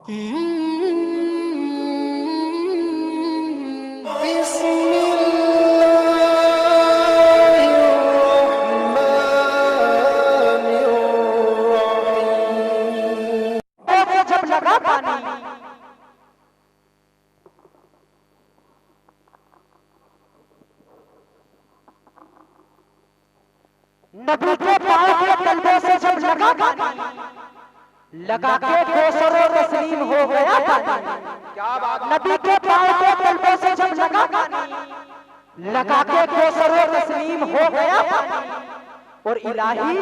जब लगा पानी नबी के पाँव के तलवे से जब लगा पानी, लगा के कोसरो तस्लीम हो गया पानी। क्या बात। नबी के पाँव के तलवे से जब लगा पानी, लगा के कोसरो तस्लीम हो गया पानी। और इलाही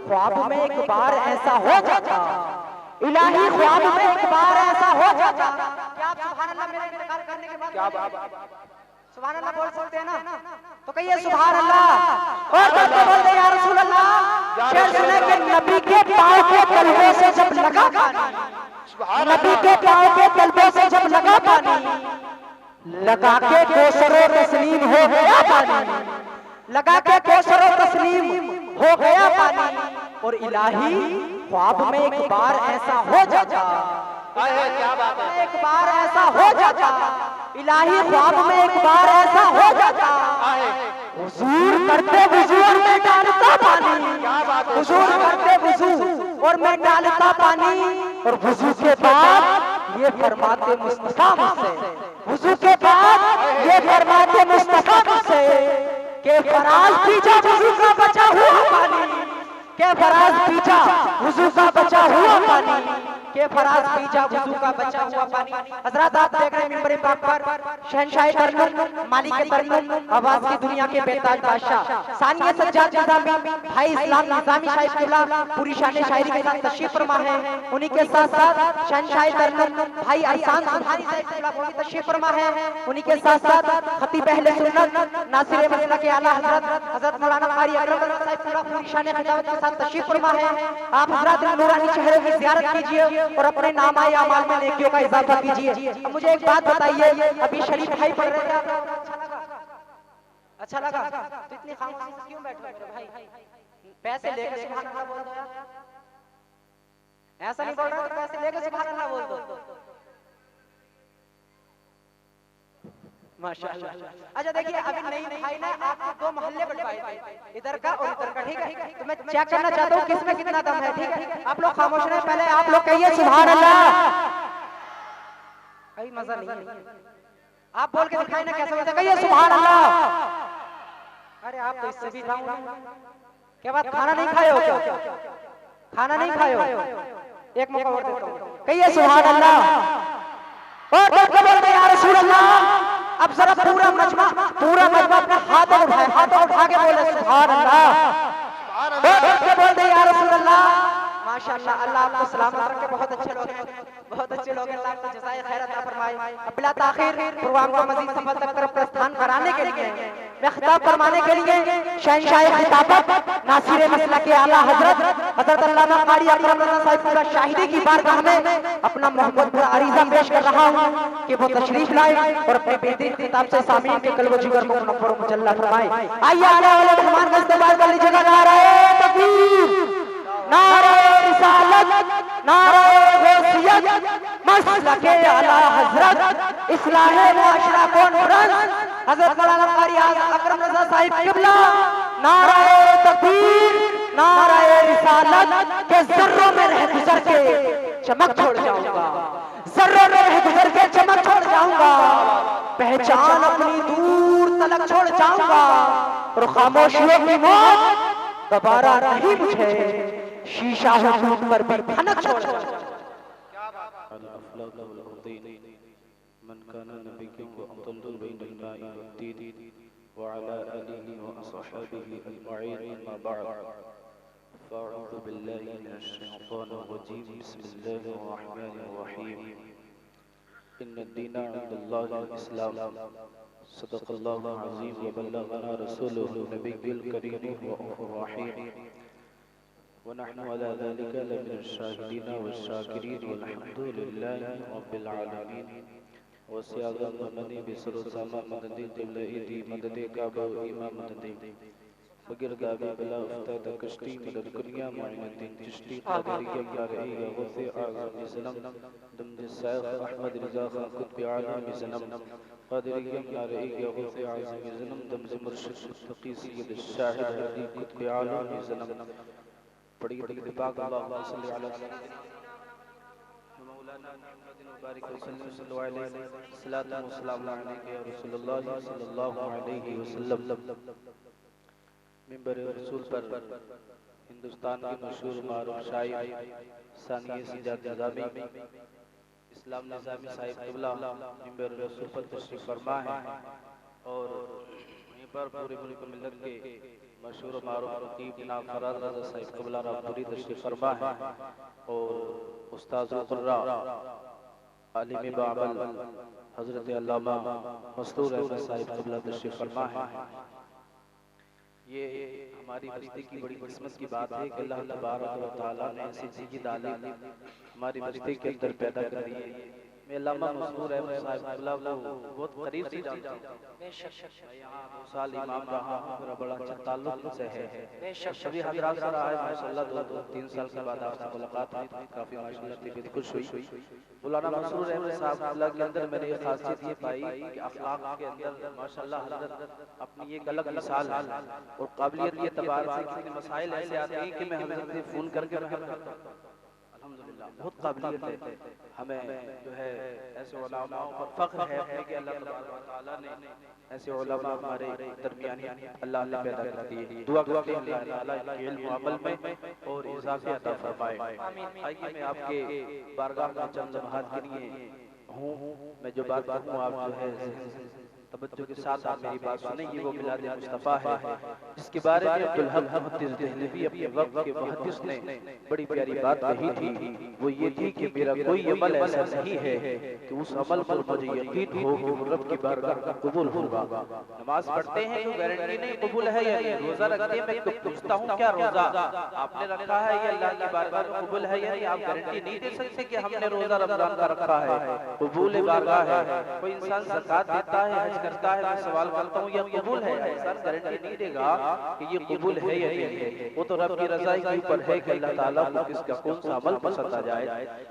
ख्वाब में एक बार ऐसा हो जाता, इलाही ख्वाब में एक बार ऐसा हो जाता। क्या आप सुभान अल्लाह मेरे इंतकाल करने के बाद क्या बात सुभान अल्लाह बोल सकते हैं ना? तो कहिए सुभान अल्लाह। और बोल दे या रसूल अल्लाह। शेर सुने कि नबी के पाँव के तलवे से जब लगा पानी, नबी के पाँव के तलवे से जब लगा पानी, लगा के कोसरो तस्लीम हो गया पानी, लगा के कोसरो तस्लीम हो गया पानी। और इलाही ख्वाब में एक बार ऐसा हो जाता, क्या बात है, एक बार ऐसा हो जाता, इलाही ख्वाब में एक बार ऐसा हो जाता। हुजूर करते वुजू और मैं डालता पानी, हुजूर करते वुजू और मैं डालता पानी। और वुजू के बाद ये फरमाते मुस्तफा मुझसे, वुजू के बाद ये फरमाते मुस्तफा मुझसे के फराज पीछा वुजू का बचा हुआ पानी, के फराज पीछा वुजू का बचा हुआ पानी, के फराज पीछा वुजू का बचा हुआ पानी। हजरत आप देख रहे हैं मिंबर पाक पर शहंशाह तरन्नुम, मालिक तरन्नुम, आवाज की दुनिया के बेताज बादशाह सानिया सज्जाद निजामी भाई इस्लाम निजामी शाइख किबला पूरी शान शायरी के साथ तशरीफ फरमा है। उन्हीं के साथ साथ शहंशाह तरन्नुम भाई अहसान सुभानी साहिब किबला वो भी तशरीफ फरमा है। उन्हीं के साथ साथ खतीब अहले सुन्नत नासिर मसलक के आला हजरत हजरत मौलाना कारी अकरम साहिब किबला पूरी शान खिलाफत के साथ तशरीफ फरमा है। आप हजरत नूरानी चेहरे की ज़ियारत कीजिए और अपने नाम आए अमाल में नेकियों का इजाफा कीजिए। अब मुझे एक बात बताइए, अभी शरीफ भाई पढ़ रहे थे, अच्छा लगा? तो इतनी खामोशी से क्यों बैठे मेरे भाई? पैसे लेकर सुभान अल्लाह बोल दो। ऐसा नहीं बोल रहा तो पैसे लेकर सुभान अल्लाह बोल दो। माशाअल्लाह। अच्छा देखिए अभी नई भाई ने आपको दो मोहल्ले बंटवाए थे, इधर का और इधर का, ठीक है? तो मैं चेक करना चाहता हूँ किसमें कितना दम है, ठीक है? आप लोग खामोश रहे, पहले आप लोग कहिए सुभान अल्लाह। कहीं मजा नहीं है, आप बोल के दिखाए ना कैसे होता है, कहिए सुभान अल्लाह। अरे आप तो इससे भी खाऊं क्या बात, खाना नहीं खाए हो क्या? खाना नहीं खाए हो? एक मौका और देता हूं, कहिए सुभान अल्लाह। और बोल दे या रसूल अल्लाह। अब जरा पूरा मजमा अपने हाथों उठाए, हाथों उठा के बोले सुभान अल्लाह। बोल दे या रसूल अल्लाह। माशाअल्लाह, अल्लाह आपको सलामत रखे, बहुत अच्छे लोग हैं, बहुत अच्छे लोग हैं, अल्लाह आपको जज़ाए खैर अता फरमाए। अब बिला ताखिर प्रोग्राम को मजीद सफल तक कर प्रस्थान कराने के लिए मैं खिताब फरमाने के लिए शहंशाह खिताबत नासिर मसलक के आला हजरत हजरत अल्लामा कारी अकरम रज़ा साहिब पूरा शाहिदी की बारगाह में अपना मोहब्बत का अरीज़ा पेश कर रहा हूं कि वो तशरीफ लाए और अपने बेहतरीन किताब से सामीन के कल्ब जिगर को मुनव्वर और मुजल्ला फरमाए। आइए आने वाले मेहमान का इस्तेमाल कर लीजिएगा। नारे तकबीर, नारे रिसालत, नारे गौसियत, मसलक आला हजरत इस्लाह मुआशरा कॉन्फ्रेंस हजरत मौलाना कारी अकरम रज़ा साहिब किबला। नारे तकबीर, नारे रिसालत के जर्रों में रह गुजर के चमक छोड़ जाऊंगा, जर्रों में रह गुजर के चमक छोड़ जाऊंगा, पहचान अपनी दूर तलक छोड़ जाऊंगा और खामोशियों की मौत दोबारा नहीं मुझे शीशा हुजूर पर भी भनक छोड़ जाऊंगा। मन काना नबी को अफ़ज़ल बैनल माई वद्दीन व अला आलिहि व अस्हाबिहि अजमईन अम्मा बअद फ़अऊज़ु बिल्लाहि मिनश शैतानिर रजीम बिस्मिल्लाहिर रहमानिर रहीम इन्नद-दीन इंदल्लाहिल इस्लाम सदक़ल्लाहुल अज़ीम व बल्लगना रसूलुहुन नबियुल करीम व रहीम व नहनु अला ज़ालिका लमिनश शाहिदीन वश-शाकिरीन वल्हम्दुलिल्लाहि रब्बिल आलमीन। वसियाज़म मदनी बिसरो सामा मददी तिल्लईदी मददे काबा इमाम मददी फकीर गावी बला उस्ताद कश्ती मदद कुनिया मोइनुद्दीन चिश्ती कादरिया यारे गौसे आज़म सनम दमज शेख अहमद रज़ा खान कुतुब आलम सनम कादरिया यारे गौसे आज़म सनम दमज मुर्शिद मुत्तकी सैयद शाहिद हदी कुतुब आलम सनम। पढ़िए तकबीर पाक अल्लाहुम्मा सल्लि अला मौलाना मुहम्मद मुबारक वसल्लम सल्लल्लाहु अलैहि सल्लल्लाहु अलैहि या रसूलुल्लाह सल्लल्लाहु अलैहि वसल्लम। मिंबर रसूल पर हिंदुस्तान के मशहूर मारूफ शायर सानिए सजाद निज़ामी इस्लाम निज़ामी साहिब क़िबला मिंबर रसूल पर तशरीफ फरमा है और वहीं पर पूरे मुल्क मिल्लत के मशहूर मारूफ खतीब जनाब फराज रज़ा साहिब क़िबला रामपुरी तशरीफ फरमा है और उस्ताद क़ुर्रा आलिम बाअमल हज़रत अल्लामा मस्तूर अहमद साहिब क़िबला तशरीफ फरमा है। ये हमारी बस्ती की बड़ी किस्मत की बात है कि अल्लाह तबारक व तआला ने ऐसी चीज़ डाली हमारी बस्ती के अंदर पैदा कर दी है। मैं अल्लामा मस्तूर अहमद साहिब क़िबला को बहुत करीब से जानता हूँ। मैं यहाँ 2 साल इमाम रहा हूँ, मेरा बड़ा अच्छा ताल्लुक से है। सभी हज़रात से रहा है माशाअल्लाह। 2-3 साल के बाद आपसे मुलाकात हुई, काफ़ी माशाअल्लाह तबीयत खुश हुई। मौलाना मस्तूर अहमद साहब क़िबला के अंदर मैंने ये खासियत ये पाई कि अखलाक के अंदर माशाअल्लाह हज़रत अपनी एक अलग मिसाल है और काबिलियत के एतबार से कितने मसाइल ऐसे आते हैं कि मैं हज़रत से फ़ोन करके मैं अल्हम्दुलिल्लाह बहुत काबिलियत है। हमें जो है ऐसे उलमाओं पर फ़ख्र है कि अल्लाह तबारक व तआला ने ऐसे उलमा हमारे दरमियान अल्लाह ने पैदा कर दिए। दुआ करते हैं अल्लाह ताला इनके इल्म अमल में और इज़ाफ़ा अता फरमाए। आइए मैं आपके बारगाह में चंद लम्हात के लिए हूँ, मैं जो बात कहूँ आप जो है तवज्जो के साथ आप मेरी बात सुनेंगे। वो मिलाद मुस्तफ़ा है जिसके बारे में अब्दुल हक मुहद्दिस देहलवी अपने वक्त के मुहद्दिस ने बड़ी प्यारी बात कही थी। वो ये थी कि मेरा कोई अमल ऐसा नहीं है कि उस अमल पर मुझे यकीन हो कि रब की बारगाह में कबूल होगा। नमाज पढ़ते हैं तो गारंटी नहीं कबूल है या नहीं। रोजा रखते हैं, मैं पूछता हूँ क्या रोजा आपने रखा है ये अल्लाह की बारगाह में कबूल है या नहीं। आप गारंटी नहीं दे सकते कि हमने रोजा रमजान का रखा है कबूल बारगाह है। कोई इंसान ज़कात देता है, हज करता है, मैं सवाल करता हूँ यह कबूल है। इंसान गारंटी नहीं देगा कि ये कबूल है या नहीं है। वो तो रब की रज़ा के ऊपर है कि अल्लाह ताला को किसका कौन सा अमल पसंद आ जाए।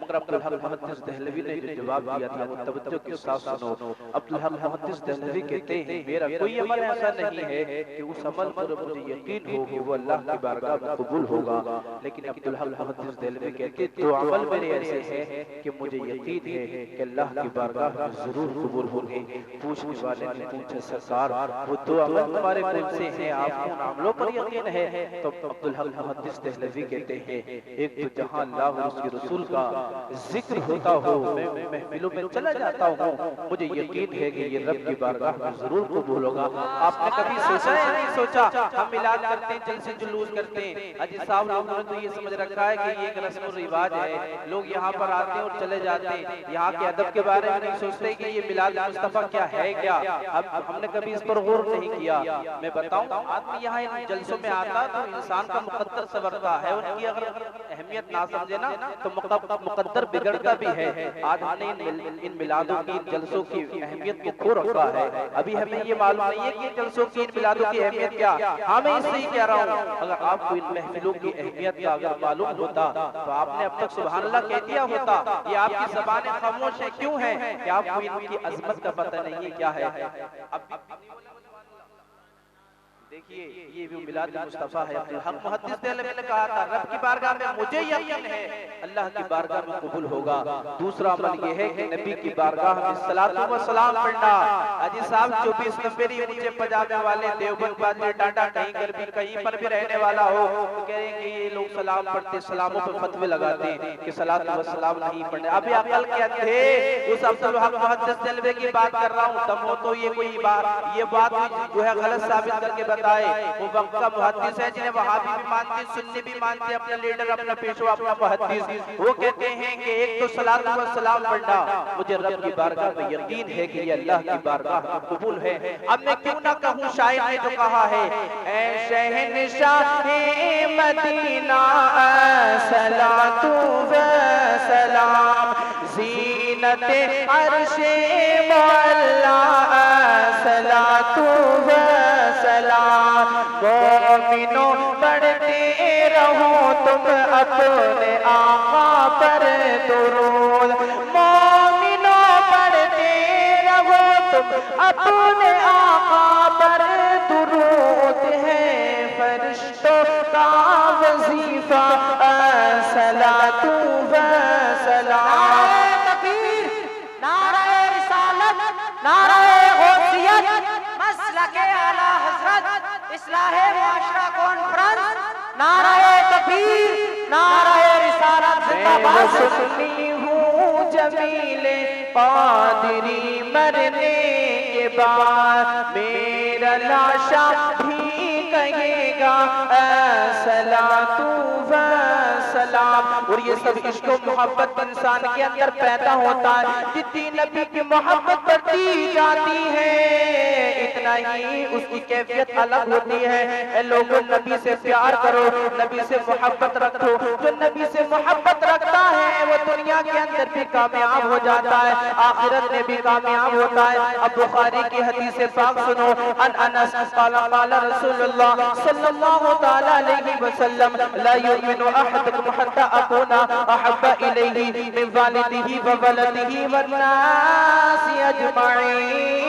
मगर अब्दुल हक मुहद्दिस देहलवी ने जो जवाब दिया था वो तवज्जो के साथ सुनो। अब्दुल हक मुहद्दिस देहलवी कहते हैं मेरा कोई अमल ऐसा नहीं है कि उस अमल पर मुझे यकीन हो कि वो अल्लाह की बारगाह में कबूल होगा। लेकिन अब्दुल हक मुहद्दिस देहलवी कहते तो अमल मेरे ऐसे हैं कि मुझे यकीन है कि अल्लाह की बारगाह में जरूर कबूल होंगे। पूछने वाले ने पूछा सरकार वो दो अमल तुम्हारे कौन से हैं, आपको उन अमलों पर यकीन है। तो अब्दुल हक मुहद्दिस देहलवी कहते हैं एक तो जहां अल्लाह और उसके रसूल का जिक्र होता हो मैं महफिलों में चला जाता हूँ, मुझे यकीन है कि ये रब की बारगाह में जरूर कबूल होगा। आपने कभी सोचा या नहीं सोचा हम मिलाद करते हैं, जलसे जुलूस करते हैं। अजी साहब लोगों ने तो ये समझ रखा है कि ये एक रस्म रिवाज है, लोग यहाँ पर आते हैं और चले जाते हैं। यहाँ के अदब के बारे में नहीं सोचते कि ये मिलाद मुस्तफा क्या है क्या। अब हमने कभी इस पर गौर नहीं किया। मैं बताऊं आदमी यहाँ इन जलसों में आता तो इंसान का मुकद्दर सवरता है, उनकी अगर अहमियत ना समझे ना तो मुकद्दर बिगड़ता भी है। आज हमने इन मिलादों की इन जलसों की अहमियत को खो रखा है। अभी हमें ये मालूम नहीं है कि इन जलसों की इन मिलादों की अहमियत क्या। हाँ मैं इसलिए कह रहा हूँ अगर आपको इन महफिलों की अहमियत का अगर मालूम होता तो आपने अब तक सुभान अल्लाह कह दिया होता। ये आपकी ज़बानें खामोश है क्यों है कि आपको इनकी अजमत का पता नहीं है क्या है। देखिए ये भी मिलाद मुस्तफा है। अब्दुल हक मुहद्दिस देहलवी ने कहा था रब की बारगाह में मुझे यकीन है अल्लाह की बारगाह में कबूल होगा। दूसरा अमल ये है कि नबी की बारगाह में सलातो व सलाम पढ़ना। अजी साहब 24 नंबरी ऊंचे पजामे वाले देवबंद वाले टाटा कहीं कर भी कहीं पर भी रहने वाला हो तो कहेंगे ये लोग सलाम पढ़ते, सलामों पे फतवे लगाते हैं कि सलातो व सलाम नहीं पढ़ने। अभी अकल के अंधे उस अब्दुल हक मुहद्दिस देहलवी की बात कर रहा हूँ। तब हो तो ये कोई बात जो है गलत साबित करके बताए। वो वक्त का मुहद्दिस है जिन्हें वहाबी भी मानते, सुन्नी भी मानते, अपना लीडर अपना पेशवा अपना मुहद्दिस। वो कहते हैं कि एक तो सलातो व सलाम पढ़ना मुझे रब की बारगाह में यकीन है कि ये अल्लाह की बारगाह में कबूल है। अब मैं क्यों ना कहूँ शायर ने जो कहा है ऐ शहंशाह मदीना सलातो व सलाम ज़ीनत अर्शे मौला सलातो व सलाम। मोमिनो पढ़ते रहो तुम अपने आका पर दुरूद। मोमिनो पढ़ते रहो तुम अपने आका पर दुरूद है फरिश्तों का वजीफा सलातु व सलाम। तकबीर, नारे रिसालत, नारे गौसियत, मसलके आला हजरत, इस्लाहे मुआशरा कॉन्फ्रेंस, नारे तकबीर, नारे रिसालत जिंदाबाद। सुन्नी हूँ जमीले पादरी मरने के बाद मेरा लाशा भी कहेगा सलातु व सलाम। और ये सब इश्क और मोहब्बत इंसान के अंदर पैदा होता है। जितनी नबी की मोहब्बत बढ़ती जाती है इतना ही उसकी कैफियत अलग होती है। ए लोगों, नबी से प्यार करो, नबी से मोहब्बत रखो। जो नबी से मोहब्बत रखता है वो दुनिया के अंदर भी कामयाब हो जाता है, आखिरत में भी कामयाब होता है। अब बुखारी की हदीस पाक सुनो। अन अनस क़ाल क़ाल रसूलुल्लाह सल्लल्लाहु तआला अलैहि वसल्लम ला युमिनु अहदुकुम हत्ता अकूना अहब्बा इलैहि मिन वालिदिही व वलदिही वन नासि अजमईन।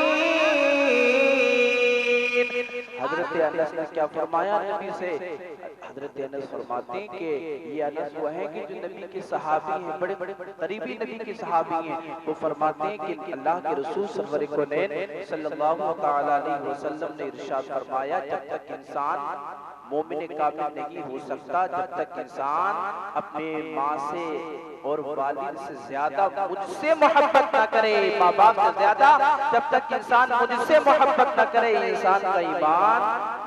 हजरत अनस ने क्या फरमाया नबी से? हजरत अनस फरमाते हैं कि ये अनस वो है कि जो नबी के सहाबी हैं, बड़े बड़े करीबी नबी के सहाबी हैं। वो फरमाते हैं कि अल्लाह के रसूल सरवर कौनैन सल्लल्लाहु तआला अलैहि वसल्लम ने इरशाद फरमाया, जब तक इंसान मोमिन कामिल नहीं हो सकता, जब तक इंसान अपने माँ से और वालिद से ज्यादा मुझसे मोहब्बत न करे, माँ बाप से ज्यादा जब तक इंसान मुझसे मोहब्बत न करे, इंसान का ईमान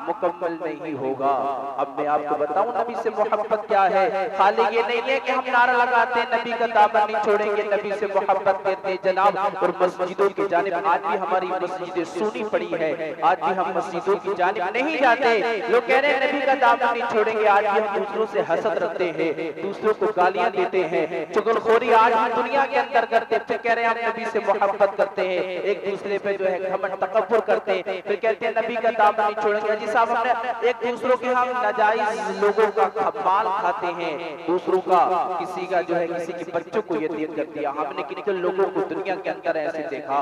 मुकम्मल नहीं होगा। अब मैं आपको बताऊं नबी से मोहब्बत क्या है। खाली ये नहीं है कि हम नारा लगाते हैं नबी का दामन नहीं छोड़ेंगे, नबी से मोहब्बत करते हैं जनाब। और मस्जिदों की जानिब आज भी हमारी मस्जिदें सूनी पड़ी है, आज भी हम मस्जिदों की जानिब नहीं जाते। लोग कह रहे हैं नबी का दामन नहीं छोड़ेंगे, आज भी हम दूसरों से हसद रखते हैं, दूसरों को गालियां देते हैं, चुगलखोरी आज हम दुनिया के अंदर करते। फिर कह रहे हैं हम नबी से मोहब्बत करते हैं, एक दूसरे पे जो है घमंड तकब्बुर करते हैं, फिर कहते हैं नबी का दामन नहीं छोड़ेंगे। जी साहब, हमने एक दूसरों के हम नाजायज लोगों का माल खाते हैं, दूसरों का किसी का जो है किसी के बच्चों को यतीम कर दिया। हमने कितने लोगों को दुनिया के अंदर ऐसे देखा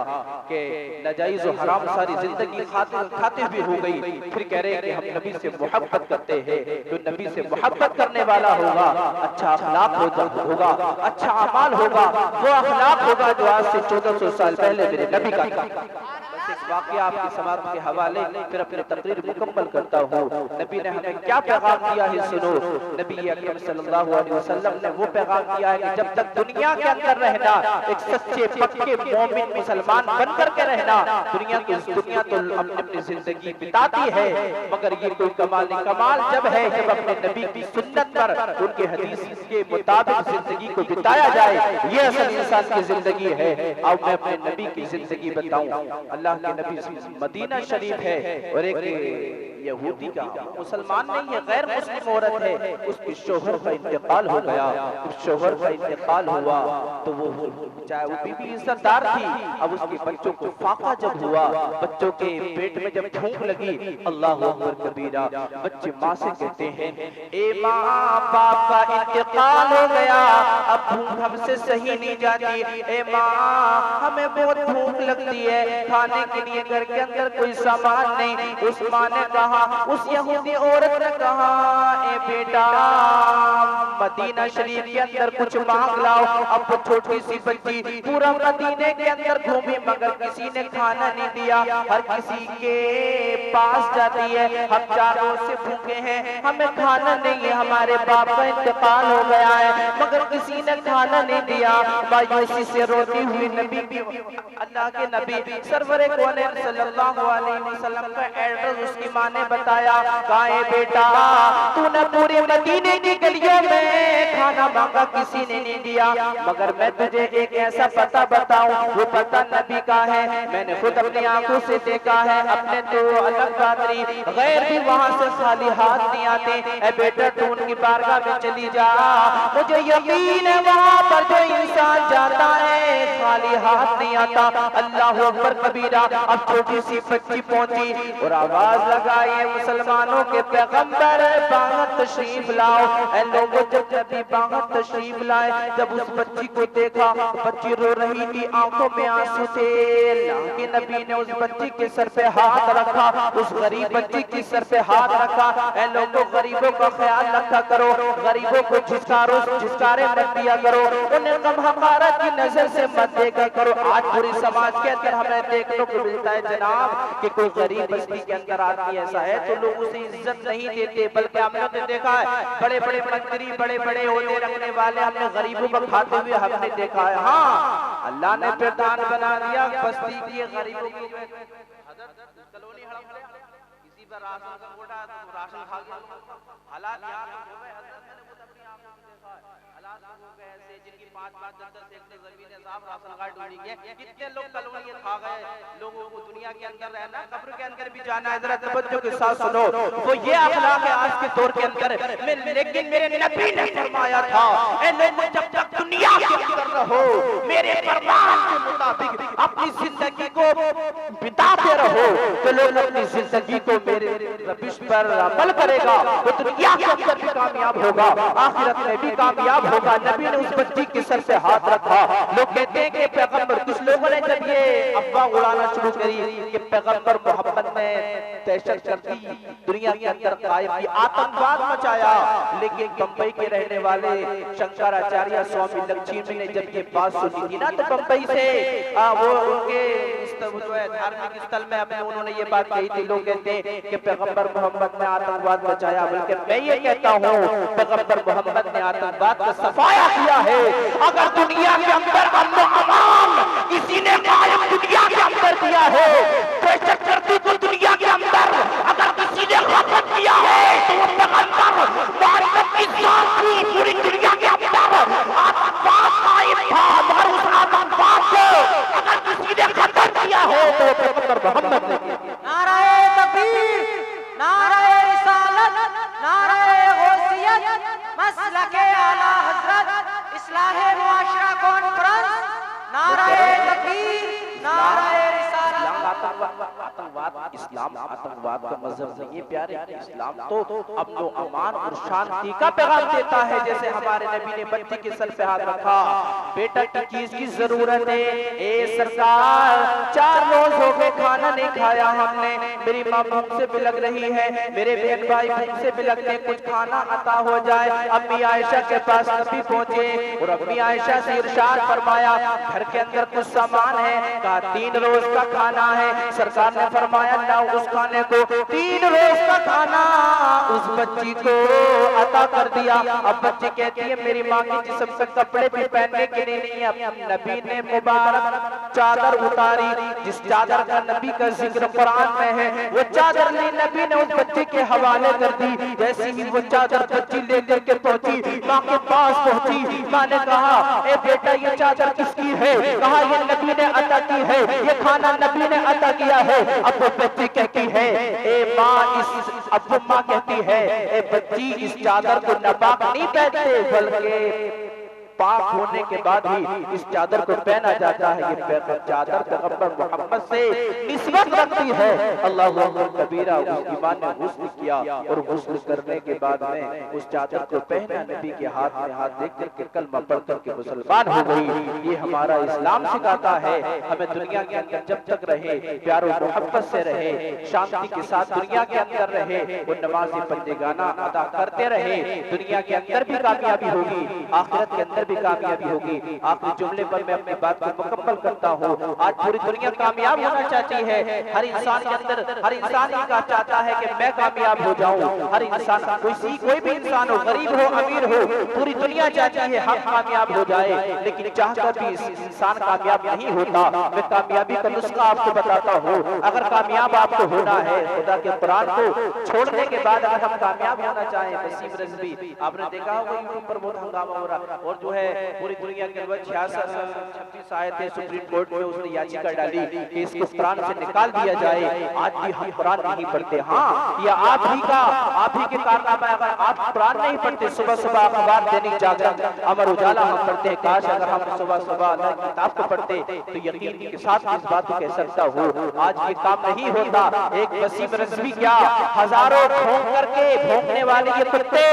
कि नाजायज और हराम सारी जिंदगी खाते हुए हो गई। फिर कह रहे हैं कि हम नबी से मोहब्बत करते हैं। तो नबी से मोहब्बत करने वाला होगा, अच्छा अखलाक होगा, अच्छा अमाल होगा, वो अखलाक होगा जो आज से 1400 साल पहले मेरे नबी का था। एक वाकया आपके समाप्त के हवाले फिर अपनी तकरीर मुकम्मल करता हूँ। नबी ने हमें क्या पैगाम दिया है सुनो। नबी अकरम सल्लल्लाहु अलैहि वसल्लम ने वो पैगाम दिया है कि जब तक दुनिया के अंदर रहना, एक सच्चे पक्के मोमिन मुसलमान बनकर के रहना। दुनिया तो अपनी अपनी जिंदगी बिताती है, मगर ये कोई कमाल नहीं। कमाल जब है जब अपने नबी की सुन्नत पर, उनके हदीस के मुताबिक जिंदगी को बिताया जाए। ये असल इंसान की जिंदगी है। अब मैं अपने नबी की जिंदगी बताऊं। अल्लाह के नबी मदीना शरीफ है और एक यहूदी का, मुसलमान नहीं है, गैर मुस्लिम औरत है, उसके शोहर का इंतकाल हो गया। उस शोहर का इंतकाल हुआ तो वो चाहे वो बीबी इज्जतदार थी, अब उसके बच्चों को फाका जब हुआ, बच्चों के पेट में जब भूख लगी, अल्लाह अकबर कबीरा, बच्चे माँ से कहते हैं ए माँ, बाप का इंतकाल हो गया, अब भूख हमसे सही नहीं जाती। ए माँ, हमें बहुत भूख लगती है, खाने के लिए घर के अंदर कोई सामान नहीं। उस माँ ने कहा, उस यहूदी औरत ने कहा, ए बेटा, मदीना शरीफ के अंदर कुछ मांग लाओ। अब वो छोटी सी बच्ची पूरा मदीने के अंदर घूमी, मगर किसी ने खाना नहीं दिया। हर किसी के पास जाती है, हम चारों से भूखे हैं, हमें खाना नहीं है, हमारे बाप का इंतकाल हो गया है, मगर किसी ने खाना नहीं दिया। मायूसी से रोती हुई नबी, अल्लाह के नबी सरवरे कौनैन सल्लल्लाहु अलैहि वसल्लम का एड्रेस उसकी माँ ने बताया। कहा बेटा, तूने पूरे मदीने की गलियों में खाना मांगा, किसी ने नहीं दिया, मगर मैं तुझे एक ऐसा पता बताऊं, वो पता नबी का है, मैंने खुद अपनी आंखों से देखा है। अपने तो अलग बातरी, गैर भी वहां से खाली हाथ नहीं आते। ए बेटा, तू उनकी बारगाह में चली जा, मुझे यकीन है वहां पर जो इंसान जाता है खाली हाथ नहीं आता। अल्लाह अकबर कबीरा। अब छोटी सी बच्ची पहुंची और आवाज लगाई, मुसलमानों के पैगंबर बाहर तशरीफ लाओ। ऐ लोगों, जब नबी बाहर तशरीफ लाए, जब उस बच्ची को देखा, बच्ची रो रही थी, आंखों में आंसू थे। अल्लाह के नबी ने उस बच्ची के सर पे हाथ रखा, उस गरीब बच्ची के सर पे हाथ रखा। ऐ लोगों, गरीबों का ख्याल रखा करो, गरीबों को झिझकारे मत दिया करो, उन्हें कम हमारत की नजर से मत देखा करो। आज पूरी समाज के अंदर हमें देखने को मिलता है जनाब कि कोई गरीब बस्ती के अंदर आदमी ऐसा है तो लोग उसे इज्जत नहीं देते, बल्कि हमने देखा है बड़े बड़े मंत्री, बड़े बड़े ओहदे रखने वाले हमने गरीबों को खाते हुए हमने देखा है। हाँ, अल्लाह ने प्रधान बना दिया बस्ती की गरीबों की कॉलोनी किसी पर राशन का कोटा है तो राशन खा गया। हालात यार हो गए, मैंने खुद अपनी आंखों से देखा है, हालात हो गए ऐसे जिनकी 5-5, 10-10 एकड़ जमीनें साहब राशन कार्ड ढूंढी है। कितने लोग कॉलोनी खा गए। लोगों को दुनिया के अंदर रहना, कब्र के अंदर भी जाना है। जरा तवज्जो के साथ सुनो, वो ये अखलाक है आज के दौर के अंदर। लेकिन मेरे नबी ने फरमाया था, ऐ लोगों, जब तक दुनिया के अंदर रहो, मेरे फरमान के मुताबिक अपनी जिंदगी को बिताते रहो, तो लोग अपनी जिंदगी को मेरे रबिश पर अमल करेगा, वो दुनिया के अंदर भी कामयाब होगा, आखिरत में भी कामयाब होगा। नबी ने उस बच्ची के सर से हाथ रखा। लोग कहते हैं कि पैगंबर, कुछ लोगों ने जब ये अफवाह उड़ाना शुरू करी कि पैगंबर मोहम्मद ने दहशत कर दी, दुनिया के अंदर कायम की, आतंकवाद मचाया। लेकिन बंबई के रहने वाले शंकराचार्य स्वामी लक्ष्मी ने जब ये बात सुनी थी ना, तो बंबई से वो उनके धार्मिक स्थल में अपने उन्होंने ये बात कही थी। लोग कहते हैं कि पैगंबर मोहम्मद ने आतंकवाद मचाया, बल्कि मैं ये कहता हूँ पैगंबर मोहम्मद ने आतंकवाद का सफाया किया है। अगर दुनिया के अंदर अमन अमान किसी ने कायम दुनिया के अंदर दिया है, दहशतगर्दी को दुनिया के अंदर अगर किसी ने खत्म किया है, तो वो पैगंबर मोहम्मद की जान की पूरी दुनिया के अंदर आतंकवाद कायम था। और उस आतंकवाद को अगर किसी ने खत्म किया है तो वो पैगंबर मोहम्मद ने किया। नाराए तकबीर, नाराए रिसालत, नाराए गौसियत, मसलके आला हजरत, इस्लाहे मुआशरा कॉन्फ्रेंस, नाराए तकबीर, नाराए रिसालत। आतंकवाद इस्लाम आतंकवाद का मजहब नहीं है प्यारे। इस्लाम तो अमन अमान और शांति का पैगाम देता है। जैसे हमारे नबी ने बच्ची के सर पे हाथ रखा, बेटा की चीज की जरूरत है, ए सरकार 4 रोज हो गए खाना नहीं खाया हमने, मेरी माँ भूख से बिलक रही है, मेरे बहन भाई भूख से बिलकते, कुछ खाना अता हो जाए। अम्मी आयशा के पास नबी पहुंचे और अम्मी आयशा से इरशाद फरमाया, घर के अंदर कुछ सामान है, कहा 3 रोज का खाना है। सरकार ने फरमाया ना, उस खाने को 3 रोज का खाना उस बच्ची को अता कर दिया। अब बच्ची कहती है मेरी माँ के जिस्म से कपड़े भी पहनने के लिए नहीं है। नबी ने मुबारक चादर उतारी, जिस चादर का नबी का जिक्र कुरान में है, वो चादर ली नबी ने उस बच्ची के हवाले कर दी। जैसे ही वो चादर बच्ची लेकर के पहुंची, माँ के पास पहुंची, माँ ने कहा ए बेटा ये चादर किसकी है? कहा ये नबी ने अता की है, ये खाना नबी ने अता किया है। अब वो बच्ची कहती है ए माँ, अब वो माँ कहती है ए बच्ची, इस चादर को नापाक नहीं पहनते, बल्कि पाक होने के बाद ही इस चादर को पहना जाता है। ये चादर पैगंबर मोहम्मद से निस्बत रखती है। अल्लाह अकबर कबीरा। उस ईमान ने गुस्ल किया और गुस्ल करने के बाद में उस चादर को पहना, नबी के हाथ में हाथ देख करके कलमा पढ़ करके मुसलमान हो गई। ये हमारा इस्लाम सिखाता है हमें दुनिया के अंदर जब तक रहे प्यार और मोहब्बत से रहे, शांति के साथ दुनिया के अंदर रहे, वो नमाज़ी बंदेगाना अदा करते रहे, दुनिया के अंदर भी कामयाबी होगी, आखिरत के अंदर भी कामयाबी होगी। आखिरी जुमले पर मैं अपनी बात को मुकम्मल करता हूँ। आज पूरी दुनिया कामयाब होना चाहती है। हर इंसान के अंदर हर इंसान ये चाहता है कि मैं कामयाब हो जाऊं। हर इंसान, कोई भी इंसान हो, गरीब हो अमीर हो, पूरी दुनिया चाहती है हम कामयाब हो जाए, लेकिन चाहकर भी इंसान कामयाब नहीं होता। मैं कामयाबी का नुस्खा आपको बताता हूँ। अगर कामयाब आपको होना है, खुदा के कुरान को छोड़ने के बाद अगर हम कामयाब होना चाहें, वसीम रिजवी आपने देखा होगा यूट्यूब पर बहुत हंगामा हो रहा, और जो है पूरी दुनिया के अंदर 66 आयतें सुप्रीम कोर्ट में उसने याचिका डाली कि इसको कुरान से निकाल दिया जाए। आज भी हम कुरान नहीं पढ़ते। हाँ, ये आप ही के कारनामा है। अगर आप कुरान नहीं पढ़ते, सुबह सुबह अखबार, दैनिक जागरण, अमर उजाला हम पढ़ते हैं, काश अगर हम सुबह सुबह अल्लाह की किताब को पढ़ते तो यकीन के साथ इस बात को कह सकता हूँ आज ये काम नहीं होता। एक वसीम रज़वी क्या हजारों भौंक करके भौंकने वाले ये कुत्ते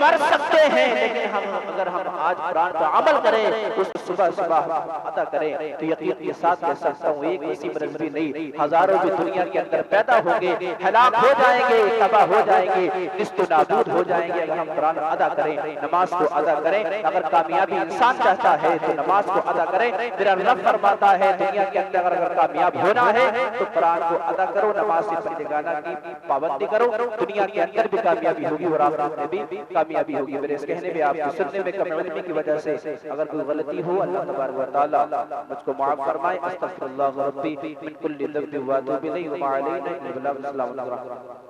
मर सकते हैं, लेकिन अगर हम आज कुरान पर अमल करें, उस सुबह सुबह अदा करें तो यकीन के साथ कह सकता हूँ एक वसीम रज़वी नहीं, हजारों जो दुनिया के अंदर पैदा होंगे, हलाक हो जाएंगे, तबाह हो जाएंगे, निस्त नाबूद हो जाएंगे अगर हम कुरान अदा करें, नमाज को अदा करें। अगर कामयाबी इंसान चाहता है तो नमाज को अदा करें। मेरा रब फरमाता है दुनिया के अंदर अगर कामयाब होना है तो कुरान को अदा करो, नमाज से परहेज़गाना की पाबंदी करो, दुनिया के अंदर भी कामयाबी होगी और आखिरत में भी कामयाबी होगी। मेरे इस कहने में, आपके सुनने में कम इल्मी की वजह से अगर कोई गलती हो, अल्लाह तबारक व तआला मुझको माफ फरमाए। अस्तगफिरुल्लाह रब्बी मिन कुल्ली ज़ंबि व अतूबु इलैहि व मा अलैना इल्ला अल बलाग।